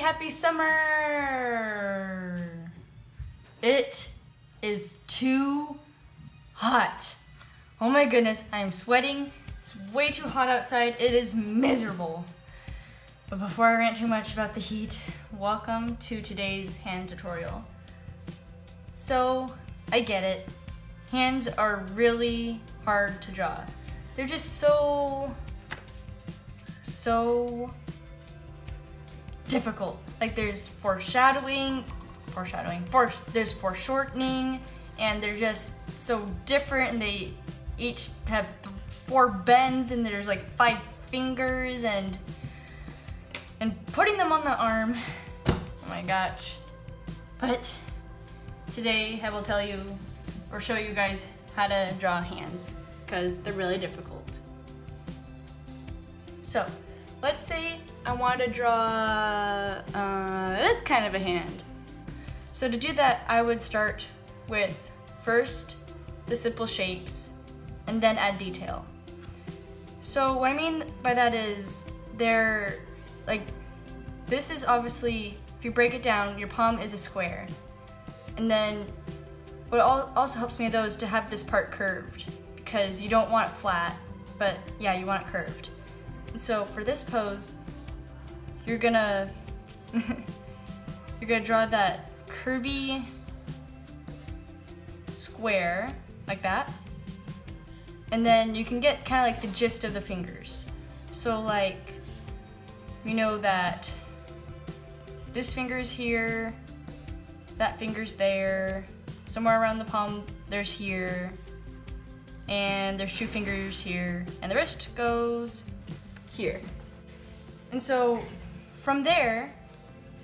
happy summer! It is too hot. Oh my goodness, I am sweating. It's way too hot outside. It is miserable. But before I rant too much about the heat, welcome to today's hand tutorial. So, I get it. Hands are really hard to draw. They're just so difficult. Like there's there's foreshortening, and they're just so different, and they each have 4 bends, and there's like 5 fingers, and putting them on the arm, oh my gosh. But today I will tell you or show you guys how to draw hands, because they're really difficult. So let's say I want to draw this kind of a hand. So to do that, I would start with first the simple shapes and then add detail. So what I mean by that is they're like, this is obviously, if you break it down, your palm is a square. And then what also helps me though is to have this part curved, because you don't want it flat, but yeah, you want it curved. And so for this pose, you're gonna draw that curvy square like that, and then you can get kind of like the gist of the fingers. So like, you know that this finger's here, that finger's there, somewhere around the palm there's here, and there's 2 fingers here, and the wrist goes here. And so from there,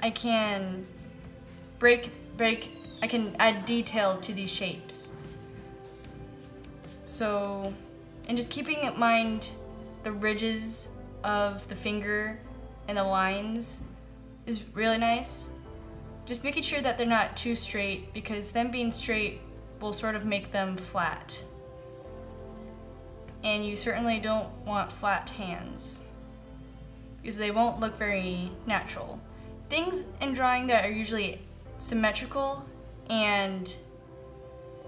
I can I can add detail to these shapes. So, and just keeping in mind the ridges of the finger and the lines is really nice. Just making sure that they're not too straight, because them being straight will sort of make them flat. And you certainly don't want flat hands, because they won't look very natural. Things in drawing that are usually symmetrical and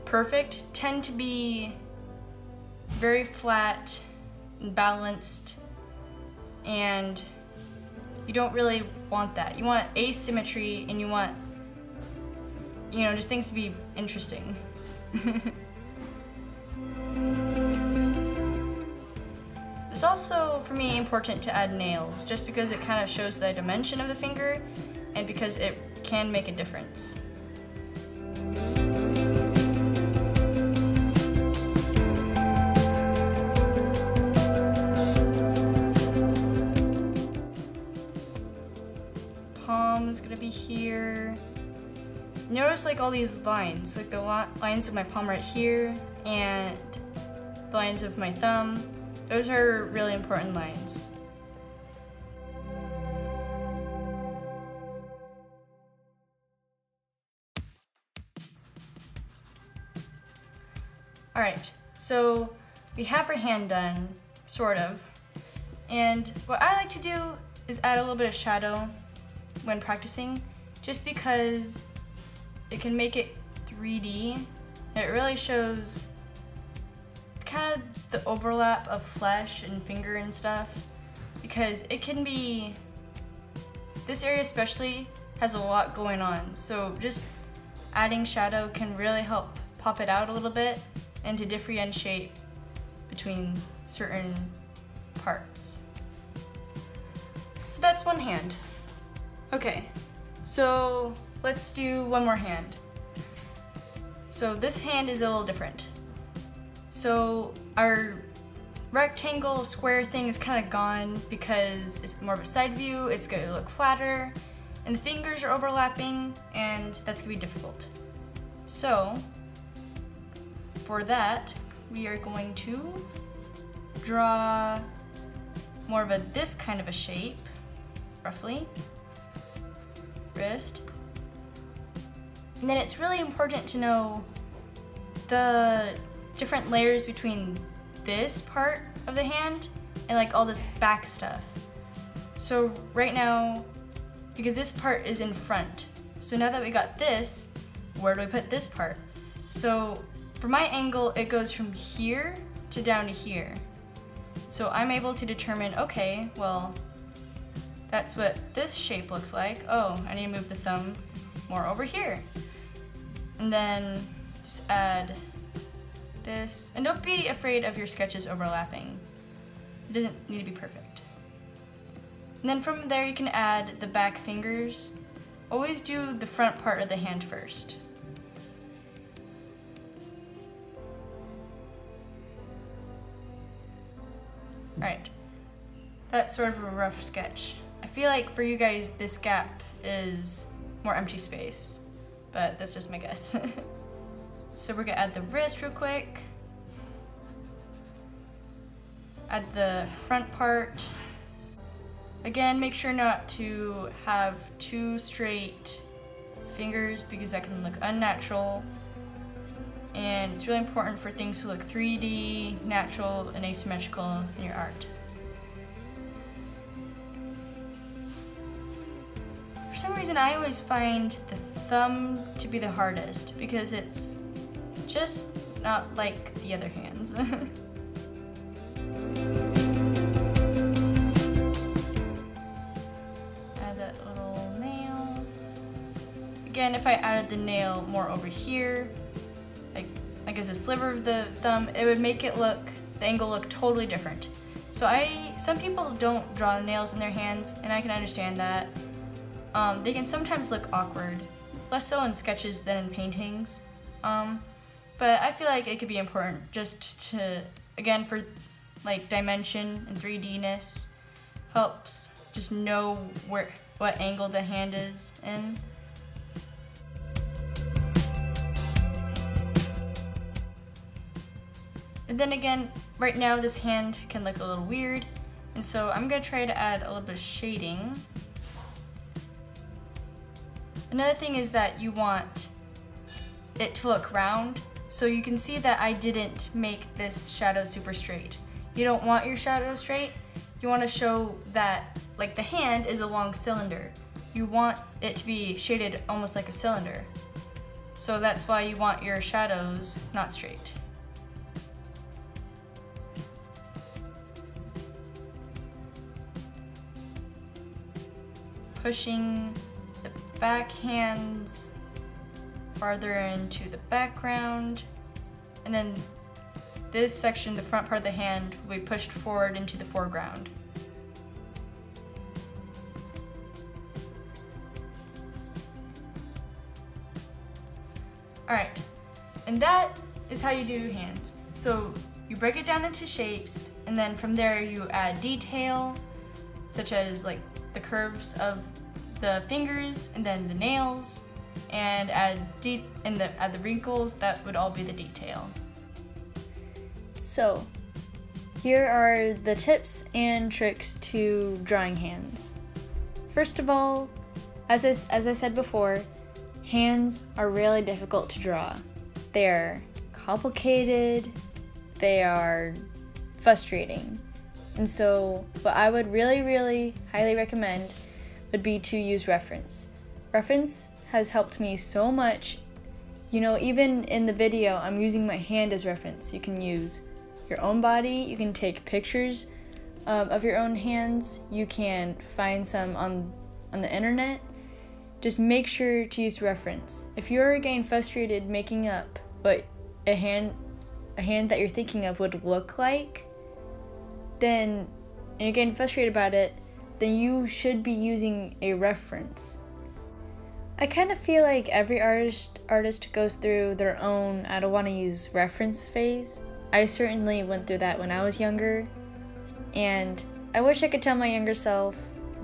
perfect tend to be very flat and balanced, and you don't really want that. You want asymmetry, and you want, you know, just things to be interesting. It's also, for me, important to add nails, just because it kind of shows the dimension of the finger, and because it can make a difference. Palm's gonna be here. Notice like all these lines, like the lines of my palm right here, and the lines of my thumb. Those are really important lines. Alright, so we have our hand done, sort of. And what I like to do is add a little bit of shadow when practicing, just because it can make it 3D. And it really shows kind of the overlap of flesh and finger and stuff, because it can be, this area especially has a lot going on, so just adding shadow can really help pop it out a little bit and to differentiate between certain parts. So that's one hand. Okay, so let's do one more hand. So this hand is a little different. So our rectangle square thing is kind of gone, because it's more of a side view, it's going to look flatter, and the fingers are overlapping, and that's going to be difficult. So for that, we are going to draw more of this kind of a shape, roughly, wrist. And then it's really important to know the different layers between this part of the hand and like all this back stuff. So right now, because this part is in front. So now that we got this, where do we put this part? So for my angle, it goes from here to down to here. So I'm able to determine, okay, well, that's what this shape looks like. Oh, I need to move the thumb more over here. And then just add this. And don't be afraid of your sketches overlapping. It doesn't need to be perfect. And then from there you can add the back fingers. Always do the front part of the hand first. Alright, that's sort of a rough sketch. I feel like for you guys this gap is more empty space, but that's just my guess. So we're gonna add the wrist real quick. Add the front part. Again, make sure not to have too straight fingers because that can look unnatural. And it's really important for things to look 3D, natural, and asymmetrical in your art. For some reason, I always find the thumb to be the hardest because it's just not like the other hands. Add that little nail. Again, if I added the nail more over here, like as a sliver of the thumb, it would make it look, the angle look totally different. So some people don't draw nails in their hands, and I can understand that. They can sometimes look awkward, less so in sketches than in paintings. But I feel like it could be important just to, again, for like dimension and 3D-ness, helps just know what angle the hand is in. And then again, right now this hand can look a little weird, and so I'm gonna try to add a little bit of shading. Another thing is that you want it to look round, so you can see that I didn't make this shadow super straight. You don't want your shadow straight. You want to show that like the hand is a long cylinder. You want it to be shaded almost like a cylinder. So that's why you want your shadows not straight. Pushing the back hands farther into the background, and then this section, the front part of the hand, will be pushed forward into the foreground. Alright, and that is how you do hands. So you break it down into shapes, and then from there you add detail, such as like the curves of the fingers and then the nails, and add the wrinkles. That would all be the detail. So here are the tips and tricks to drawing hands. First of all, as I said before, hands are really difficult to draw. They're complicated, they are frustrating. And so what I would really highly recommend would be to use reference. Reference has helped me so much. You know, even in the video, I'm using my hand as reference. You can use your own body, you can take pictures of your own hands, you can find some on the internet. Just make sure to use reference. If you're getting frustrated making up what a hand that you're thinking of would look like, then, and you're getting frustrated about it, then you should be using a reference. I kind of feel like every artist goes through their own I don't want to use reference phase. I certainly went through that when I was younger, and I wish I could tell my younger self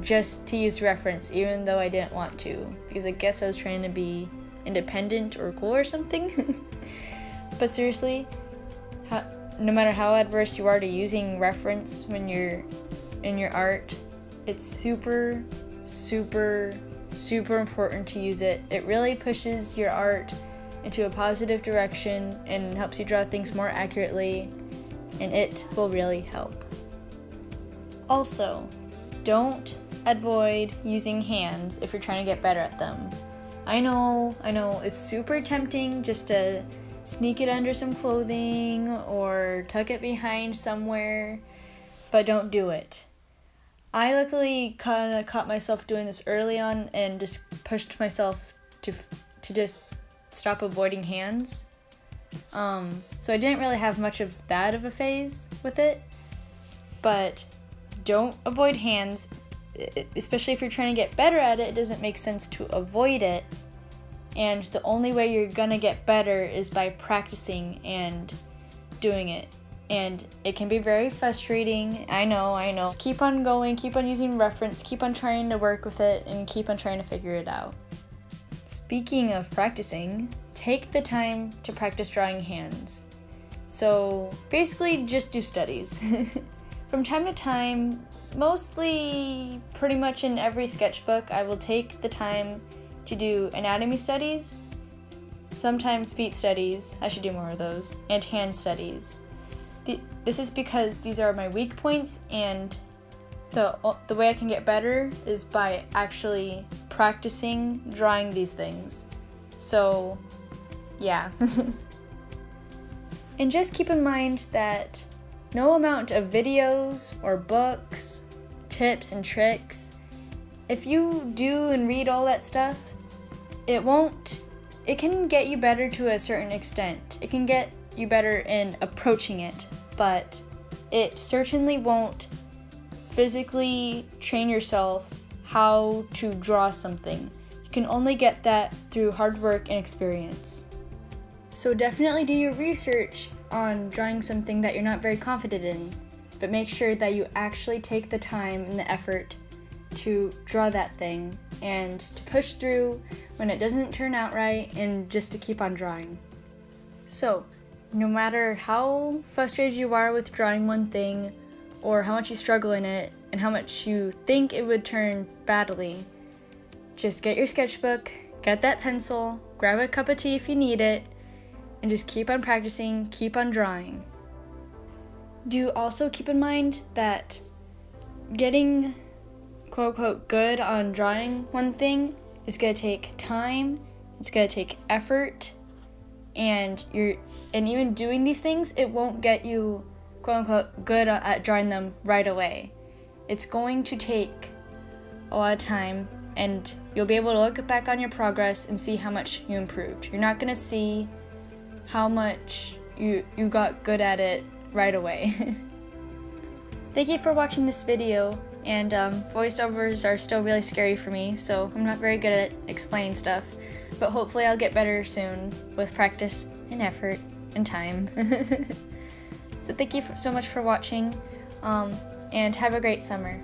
just to use reference even though I didn't want to, because I guess I was trying to be independent or cool or something. But seriously, no matter how adverse you are to using reference when you're in your art, it's super important to use it. It really pushes your art into a positive direction and helps you draw things more accurately, and it will really help. Also, don't avoid using hands if you're trying to get better at them. I know, it's super tempting just to sneak it under some clothing or tuck it behind somewhere, but don't do it. I luckily kind of caught myself doing this early on and just pushed myself to just stop avoiding hands. So I didn't really have much of that of a phase with it, but don't avoid hands, especially if you're trying to get better at it. It doesn't make sense to avoid it, and the only way you're gonna get better is by practicing and doing it. And it can be very frustrating, I know. Just keep on going, keep on using reference, keep on trying to work with it, and keep on trying to figure it out. Speaking of practicing, take the time to practice drawing hands. So basically just do studies. From time to time, mostly pretty much in every sketchbook, I will take the time to do anatomy studies, sometimes feet studies, I should do more of those, and hand studies. This is because these are my weak points, and the way I can get better is by actually practicing drawing these things. So yeah. And just keep in mind that no amount of videos or books, tips and tricks, if you do and read all that stuff, it can get you better to a certain extent. It can get you better in approaching it, but it certainly won't physically train yourself how to draw something. You can only get that through hard work and experience. So definitely do your research on drawing something that you're not very confident in, but make sure that you actually take the time and the effort to draw that thing and to push through when it doesn't turn out right, and just to keep on drawing. So no matter how frustrated you are with drawing one thing, or how much you struggle in it, and how much you think it would turn badly, just get your sketchbook, get that pencil, grab a cup of tea if you need it, and just keep on practicing, keep on drawing. Do also keep in mind that getting quote-unquote good on drawing one thing is going to take time, it's going to take effort, and even doing these things, it won't get you quote-unquote good at drawing them right away. It's going to take a lot of time, and you'll be able to look back on your progress and see how much you improved. You're not going to see how much you got good at it right away. Thank you for watching this video, and voiceovers are still really scary for me, so I'm not very good at explaining stuff, but hopefully I'll get better soon with practice and effort and time. So thank you so much for watching, and have a great summer.